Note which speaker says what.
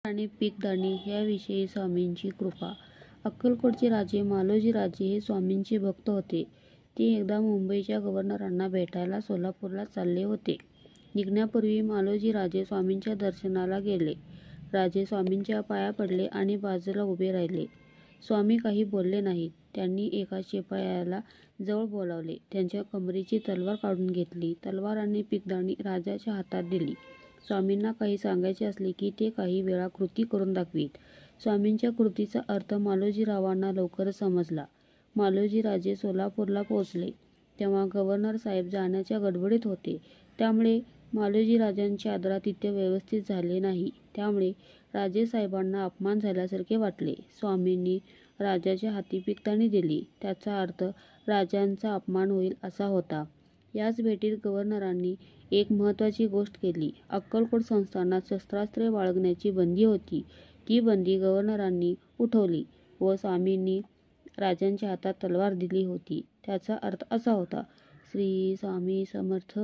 Speaker 1: आणि पीकदाणी याविषयी स्वामींची कृपा. अक्कलकोटचे राजे मालोजी राजे हे स्वामींचे भक्त होते. ते एकदा मुंबईच्या गव्हर्नरांना भेटायला सोलापूरला चालले होते. निघण्यापूर्वी मालोजी राजे स्वामींच्या दर्शनाला गेले. राजे स्वामींच्या पाया पडले आणि बाजूला उभे राहिले. स्वामी काही बोलले नाहीत. त्यांनी एका शिपायाला जवळ बोलावले. त्यांच्या कमरेची तलवार काढून घेतली. तलवार आणि पीकदाणी राजाच्या हातात दिली. स्वामींना काही सांगायचे असले की ते काही वेळा कृती करून दाखवीत. स्वामींच्या कृतीचा अर्थ मालोजीरावांना लवकरच समजला. मालोजी राजे सोलापूरला पोहोचले तेव्हा गव्हर्नर साहेब जाण्याच्या गडबडीत होते. त्यामुळे मालोजी राजांचे आदरातिथ्य व्यवस्थित झाले नाही. त्यामुळे राजेसाहेबांना अपमान झाल्यासारखे वाटले. स्वामींनी राजाच्या हाती पीकदाणी दिली. त्याचा अर्थ राजांचा अपमान होईल असा होता. याच भेटीत गव्हर्नरांनी एक महत्त्वाची गोष्ट केली. अक्कलकोट संस्थानात शस्त्रास्त्रे बाळगण्याची बंदी होती. ती बंदी गव्हर्नरांनी उठवली व स्वामींनी राजांच्या हातात तलवार दिली होती. त्याचा अर्थ असा होता, श्री स्वामी समर्थ.